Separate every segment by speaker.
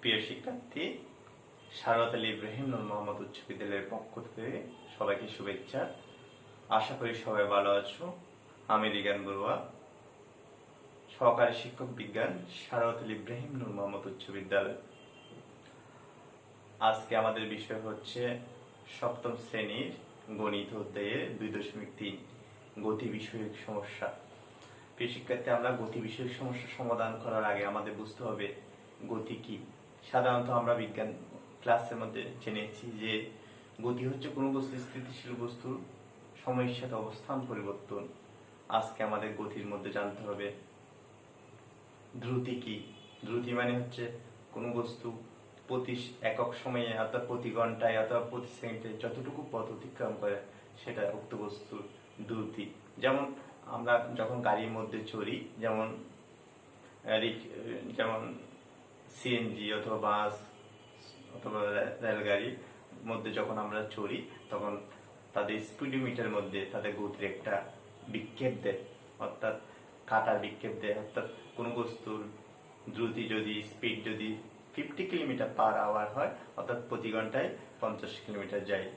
Speaker 1: প্রিয় শিক্ষার্থী, শারওয়াত আলী ইব্রাহিম নূর মোহাম্মদ উচ্চ বিদ্যালয়ের পক্ষ থেকে সবাইকে শুভেচ্ছা। আশা করি সবাই ভালো আছো। আমি রিগান বড়ুয়া, সহকারী শিক্ষক বিজ্ঞান, শারওয়াত আলী ইব্রাহিম নূর মোহাম্মদ উচ্চ বিদ্যালয়। আজকে আমাদের বিষয় হচ্ছে সপ্তম শ্রেণীর গণিত অধ্যায়ের 2.3 গতি বিষয়ক সমস্যা। প্রিয় শিক্ষার্থী, আমরা গতি বিষয়ক সমস্যা সমাধান করার আগে আমাদের বুঝতে হবে গতি কি। সাধারণত আমরা বিজ্ঞান ক্লাসের মধ্যে জেনেছি যে গতি হচ্ছে কোনো বস্তু স্থিতিশীল বস্তুর সময়ের সাথে অবস্থান পরিবর্তন। আজকে আমাদের গতির মধ্যে জানতে হবে দ্রুতি কি। দ্রুতি মানে হচ্ছে কোনো বস্তু প্রতি একক সময়ে অর্থাৎ প্রতি ঘন্টায় অথবা প্রতি সেকেন্ডে যতটুকু পথ অতিক্রম করে সেটা উক্ত বস্তুর দ্রুতি। যেমন আমরা যখন গাড়ির মধ্যে চড়ি, যেমন সিএনজি অথবা বাস অথবা রেলগাড়ির মধ্যে যখন আমরা চড়ি, তখন তাদের স্পিডোমিটার মধ্যে তাদের গতির একটা বিক্ষেপ দেয়, অর্থাৎ কাটার বিক্ষেপ দেয়। অর্থাৎ কোনো বস্তুর দ্রুতি যদি স্পিড যদি 50 কিলোমিটার পার আওয়ার হয়, অর্থাৎ প্রতি ঘন্টায় 50 কিলোমিটার যায়।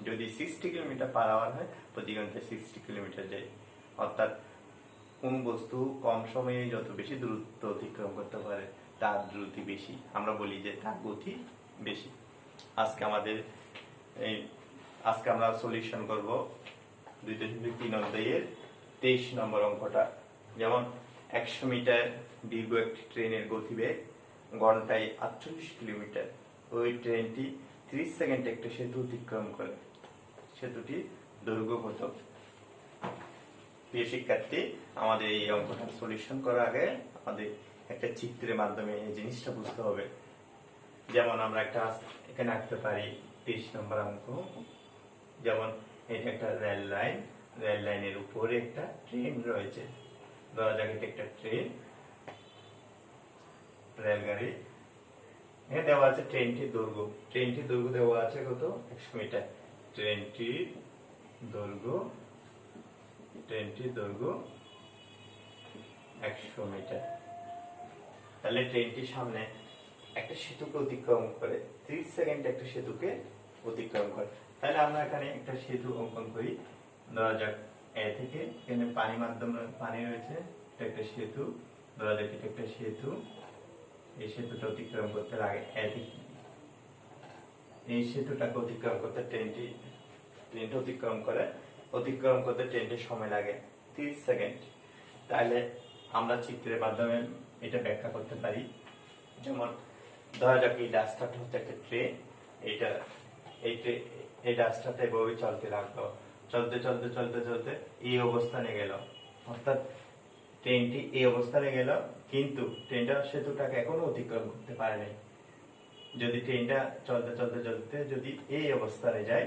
Speaker 1: যদি 60 কিলোমিটার পার আওয়ার হয়, প্রতি ঘন্টায় 60 কিলোমিটার যায়। অর্থাৎ কোন বস্তু কম সময়ে যত বেশি দূরত্ব অতিক্রম করতে পারে তার দ্রুতি বেশি, আমরা বলি যে তার গতি বেশি। আজকে আমরা সলিউশন করব 2.3 অধ্যায়ের 23 নম্বর অঙ্কটা। যেমন 100 মিটার দীর্ঘ একটি ট্রেনের গতিবেগ ঘন্টায় 48 কিলোমিটার। ওই ট্রেনটি 30 সেকেন্ডে একটা সেতু অতিক্রম করে। সেতুটি দৈর্ঘ্য কত? প্রিয় শিক্ষার্থী, আমাদের এই অঙ্কটা সলিউশন করার আগে আমাদের একটা চিত্রের মাধ্যমে এই জিনিসটা বুঝতে হবে। যেমন আমরা একটা এখানে আঁকতে পারি 23 নম্বর অঙ্ক। যেমন এটা একটা রেল লাইন, রেল লাইনের উপরে একটা ট্রেন রয়েছে। ধরা যাক এটা একটা ট্রেন, রেলগাড়ি। এখানে দেওয়া আছে ট্রেনটির দৈর্ঘ্য দেওয়া আছে কত? 100 মিটার। ট্রেনটির দৈর্ঘ্য 100 মিটার। তাহলে ট্রেনটির সামনে একটা সেতুকে অতিক্রম করে, 30 সেকেন্ডে একটা সেতুকে অতিক্রম করে। তাহলে আমরা এখানে একটা সেতু অঙ্কন করি। ধরা যাক এ থেকে এখানে পানি রয়েছে, এটা একটা সেতু। ধরা যাক এটা একটা সেতু। এই সেতুটা অতিক্রম করতে লাগে এই সেতুটাকে অতিক্রম করতে ট্রেনটা অতিক্রম করতে ট্রেনটির সময় লাগে 30 সেকেন্ড। তাহলে আমরা চিত্রের মাধ্যমে এটা ব্যাখ্যা করতে পারি। যেমন ধরা যাক এই রাস্তাটা হচ্ছে একটা ট্রেন। এই রাস্তাটা এভাবে চলতে লাগলো, চলতে এই অবস্থানে গেল। অর্থাৎ ট্রেনটি এই অবস্থানে গেল, কিন্তু ট্রেনটা সেতুটাকে এখনো অতিক্রম করতে পারেনি। যদি ট্রেনটা চলতে যদি এই অবস্থানে যায়,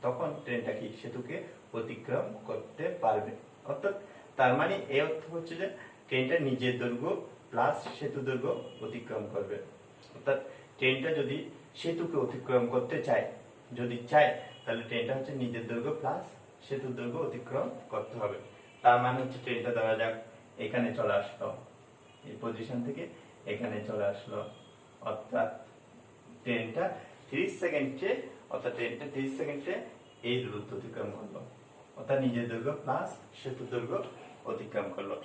Speaker 1: তখন ট্রেনটা কি সেতুকে অতিক্রম করতে পারবে। অর্থাৎ তার মানে এই অর্থ হচ্ছে যে ট্রেনটা নিজের দৈর্ঘ্য প্লাস সেতু দৈর্ঘ্য অতিক্রম করবে। অর্থাৎ ট্রেনটা যদি সেতুকে অতিক্রম করতে চায়, তাহলে ট্রেনটা হচ্ছে নিজের দৈর্ঘ্য প্লাস সেতুর দৈর্ঘ্য অতিক্রম করতে হবে। তার মানে হচ্ছে ট্রেনটা ধরা যাক এখানে চলে আসলো, এই পজিশন থেকে এখানে চলে আসলো। অর্থাৎ ট্রেনটা 30 সেকেন্ডে এই দূরত্ব অতিক্রম করলো। অর্থাৎ নিজের দৈর্ঘ্য প্লাস সেতুর দৈর্ঘ্য অতিক্রম করলো।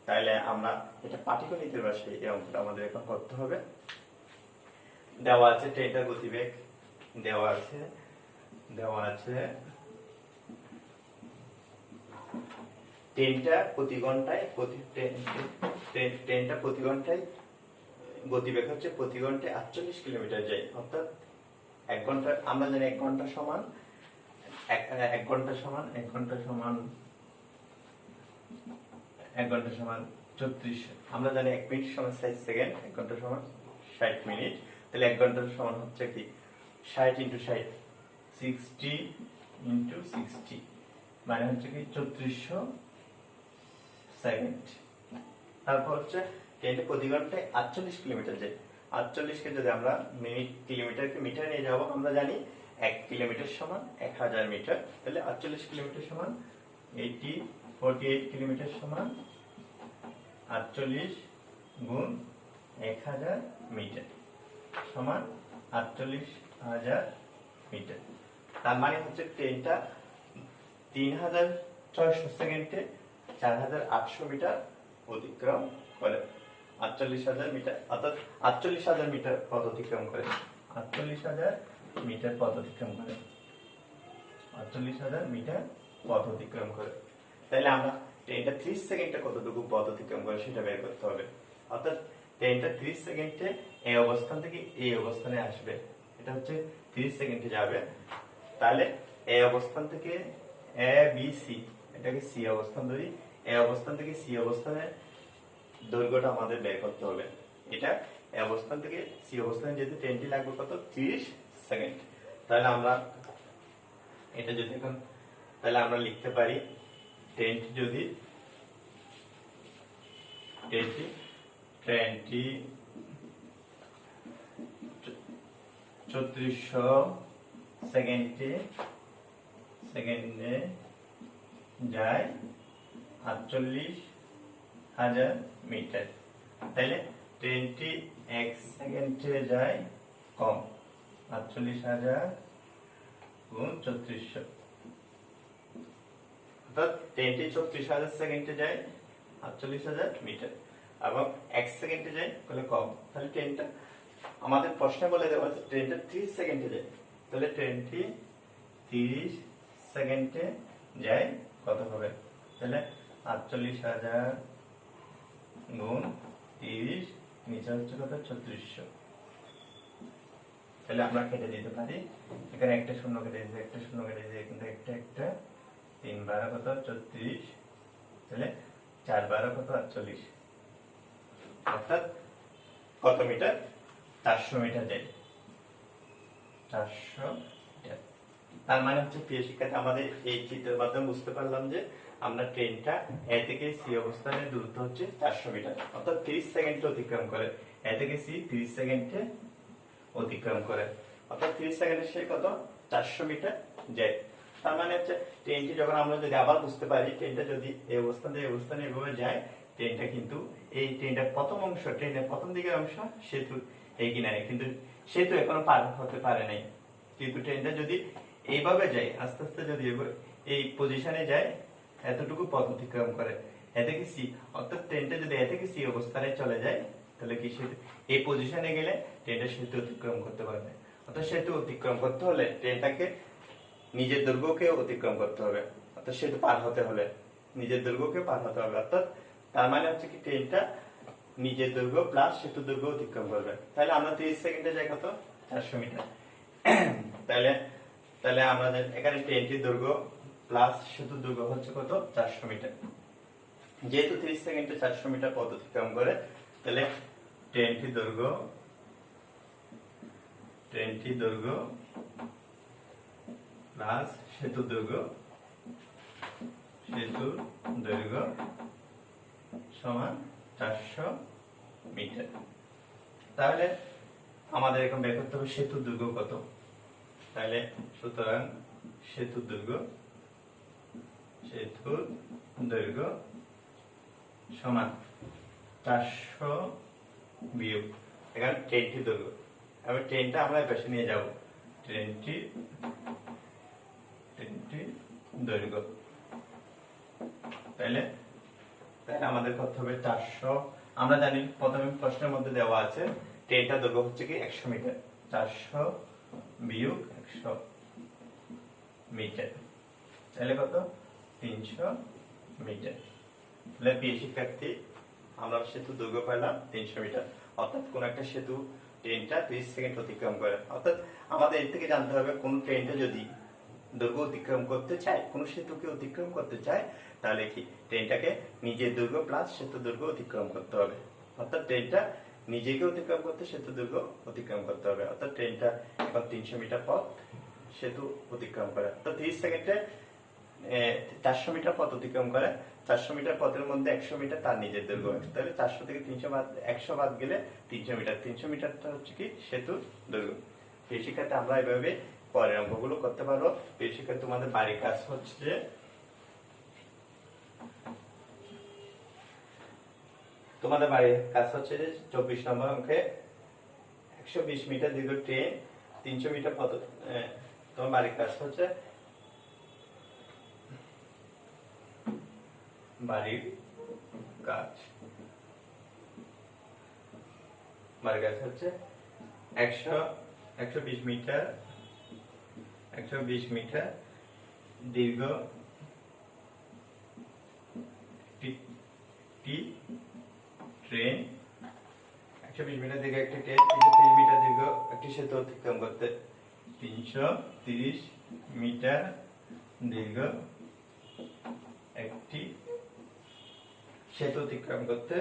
Speaker 1: তাহলে আমরা এটা পাটিগণিতের ভাষায় এই অঙ্কটা আমাদের এখন করতে হবে। দেওয়া আছে ট্রেনটার গতিবেগ, দেওয়া আছে ট্রেনটা প্রতি ঘন্টায় গতিবেগ হচ্ছে প্রতি ঘন্টায় 48 কিলোমিটার যায়। অর্থাৎ 1 ঘন্টা, আমরা জানি 1 ঘন্টা সমান 34। আমরা জানি 1 মিনিট সমান 60 সেকেন্ড, 1 ঘন্টা সমান 60 মিনিট। তাহলে 1 ঘন্টা সমান হচ্ছে কি 60 × 60, 60 × 60 মানে হচ্ছে কি 3400 সেকেন্ড। তারপর হচ্ছে ট্রেনটা প্রতি ঘন্টায় 48 কিলোমিটার যায়। 48কে যদি আমরা কিলোমিটারকে মিটার নিয়ে যাব, আমরা জানি 1 কিলোমিটার সমান 1000 মিটার। তাহলে 48 কিলোমিটার সমান 48 কিলোমিটার সমান 48 × 1000 মিটার। সমান 48,000 মিটার। তার মানে হচ্ছে ট্রেনটা 3,600 সেকেন্ডে 4,800 মিটার অতিক্রম করে। 48,000 মিটার, অর্থাৎ 48,000 মিটার পথ অতিক্রম করে। 48,000 মিটার পথ অতিক্রম করে। 48,000 মিটার পথ অতিক্রম করে। তাহলে আমরা ট্রেনটা 30 সেকেন্ডে কতটুকু পথ অতিক্রম করে সেটা বের করতে হবে। অর্থাৎ ট্রেনটা 30 সেকেন্ডে এই অবস্থান থেকে এই অবস্থানে আসবে। এটা হচ্ছে 30 সেকেন্ডে যাবে। তাহলে এই অবস্থান থেকে এ বি সি, এটাকে সি অবস্থান ধরি, এই অবস্থান থেকে সি অবস্থানে দৈর্ঘ্যটা আমাদের বের করতে হবে। এটা এই অবস্থান থেকে সি অবস্থানে যেতে ট্রেনটি লাগবে কত? 30 সেকেন্ড। তাহলে আমরা এটা যদি এখন, তাহলে আমরা লিখতে পারি ট্রেনটি যদি ট্রেনটি 3400 সেকেন্ডে যায় 48,000 মিটার। তাহলে ট্রেনটি 1 সেকেন্ডে যায় কম, 48,000 গুণ 3400, অর্থাৎ ট্রেনটি 34,000 সেকেন্ডে যায় 48,000 মিটার এবং 1 সেকেন্ডে যায় তাহলে কম। তাহলে ট্রেনটা আমাদের প্রশ্নে বলে দেওয়া আছে ট্রেনটা 30 সেকেন্ডে যায়। তাহলে ট্রেনটি 30 সেকেন্ডে যায় কত হবে? তাহলে 48,000 গুণ 30, নিচে হচ্ছে কত? 3400। তাহলে আমরা কেটে দিতে পারি, এখানে একটা শূন্য কেটে দিতে, একটা শূন্য কেটে দিতে, কিন্তু একটা 3 12 কত? 34, তাহলে 4 12 কত? 48, অর্থাৎ কত মিটার? 400 মিটার যায়। 400 মিটার। তার মানে হচ্ছে প্রিয় শিক্ষার্থী, আমাদের এই চিত্রের মাধ্যমে বুঝতে পারলাম যে আমরা ট্রেনটা এ থেকে সি অবস্থানে দূরত্ব হচ্ছে 400 মিটার, অর্থাৎ 30 সেকেন্ডে অতিক্রম করে। এ থেকে সি 30 সেকেন্ডে অতিক্রম করে, অর্থাৎ 30 সেকেন্ডে সে কত? 400 মিটার যায়। তার মানে হচ্ছে ট্রেনটি যখন আমরা যদি আবার বুঝতে পারি ট্রেনটা যদি এই অবস্থান থেকে এই অবস্থানে এভাবে যায়, ট্রেনটা কিন্তু এই ট্রেনটার প্রথম অংশ, ট্রেনের প্রথম দিকের অংশ সেতু এই কিনারে, কিন্তু সেতু এখনো পার হতে পারে নাই। কিন্তু ট্রেনটা যদি এইভাবে যায়, আস্তে আস্তে যদি এই পজিশনে যায়, এতটুকু পথ অতিক্রম করে এ থেকে সি, অর্থাৎ ট্রেনটা যদি এ থেকে সি অবস্থানে চলে যায় তাহলে কি সেতু এই পজিশনে গেলে ট্রেনটা সেতু অতিক্রম করতে পারবে। অর্থাৎ সেতু অতিক্রম করতে হলে ট্রেনটাকে নিজের দৈর্ঘ্যকে অতিক্রম করতে হবে, অর্থাৎ সেতু পার হতে হলে নিজের দৈর্ঘ্যকে পার হতে হবে। অর্থাৎ তার মানে হচ্ছে কি ট্রেনটা নিজের দৈর্ঘ্য প্লাস সেতু দৈর্ঘ্য অতিক্রম করবে। তাহলে আমরা 30 সেকেন্ডে যাই কত? 400 মিটার। তাহলে তাহলে আমাদের এখানে ট্রেনটির দৈর্ঘ্য প্লাস সেতু দৈর্ঘ্য হচ্ছে কত? 400 মিটার। যেহেতু 30 সেকেন্ডে 400 মিটার পথ অতিক্রম করে, তাহলে ট্রেনটির দৈর্ঘ্য প্লাস সেতুর দৈর্ঘ্য সমান 400 মিটার। তাহলে আমাদের এখন বের করতে হবে সেতুর দৈর্ঘ্য কত। তাহলে সুতরাং সেতুর দৈর্ঘ্য সমান 400 বিয়োগ এখানে ট্রেনটির দৈর্ঘ্য। এবার ট্রেনটা আমরা পাশে নিয়ে যাব, ট্রেনটির দৈর্ঘ্য। তাহলে আমাদের করতে হবে 400। আমরা জানি প্রথমে প্রশ্নের মধ্যে দেওয়া আছে ট্রেনটার দৈর্ঘ্য হচ্ছে কি 100 মিটার। 400 বিয়োগ 100 মিটার, তাহলে কত? 300 মিটার। তাহলে প্রিয় শিক্ষার্থী, আমরা সেতু দৈর্ঘ্য পেলাম 300 মিটার। অর্থাৎ কোন একটা সেতু ট্রেনটা 30 সেকেন্ড অতিক্রম করে। অর্থাৎ আমাদের এর থেকে জানতে হবে কোন ট্রেনটা যদি দৈর্ঘ্য অতিক্রম করতে চায়, কোন সেতুকে অতিক্রম করতে চায়, তাহলে কি ট্রেনটাকে নিজের দৈর্ঘ্য প্লাস সেতু দৈর্ঘ্য অতিক্রম করতে হবে। অর্থাৎ ট্রেনটা নিজেকে অতিক্রম করতে সেতু দৈর্ঘ্য অতিক্রম করতে হবে। অর্থাৎ ট্রেনটা এখন 300 মিটার পথ সেতু অতিক্রম করে, তো 30 সেকেন্ডে 400 মিটার পথ অতিক্রম করে। 400 মিটার পথের মধ্যে 100 মিটার তার নিজের দৈর্ঘ্য। তাহলে 400 থেকে 300 বাদ, 100 বাদ গেলে 300 মিটার। 300 মিটারটা হচ্ছে কি সেতুর দৈর্ঘ্য। এই শিক্ষাতে আমরা এইভাবে পরের অঙ্কগুলো করতে পারবো। এই শিক্ষাতে তোমাদের বাড়ির কাজ হচ্ছে যে তোমাদের বাড়ির কাজ হচ্ছে যে 24 নম্বর অঙ্কে 120 মিটার দীর্ঘ ট্রেন 300 মিটার পথ, তোমার বাড়ির কাজ হচ্ছে বাড়ির কাজ হচ্ছে 120 মিটার দীর্ঘ একটি ট্রেন, 120 মিটার দীর্ঘ একটি ট্রেন 330 মিটার দীর্ঘ একটি সেতু অতিক্রম করতে, 330 মিটার দীর্ঘ একটি সেতু অতিক্রম করতে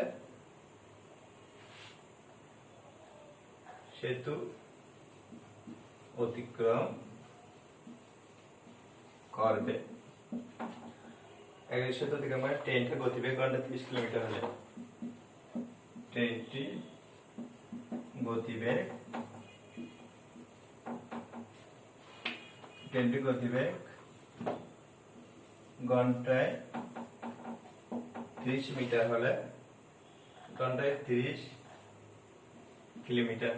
Speaker 1: করবে। সেতু অতিক্রম করে ট্রেনটির গতিবেগ ঘন্টায় 30 কিলোমিটার হলে ট্রেনটি গতিবেগ ঘন্টায় 30 মিটার হলে, ঘন্টায় 30 কিলোমিটার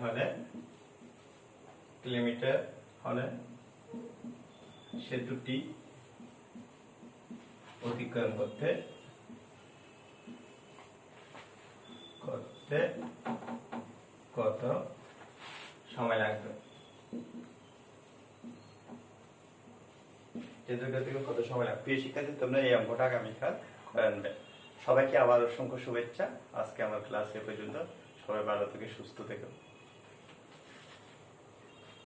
Speaker 1: হলে সেতুটি অতিক্রম করতে কত সময় লাগবে? কত সময় লাগবে? প্রিয় শিক্ষার্থী, তোমরা এই অঙ্কটা আগামীকাল করে আনবে। সবাইকে আবার অসংখ্য শুভেচ্ছা। আজকে আমার ক্লাস এ পর্যন্ত। সবাই ভালো থেকে সুস্থ থেকো।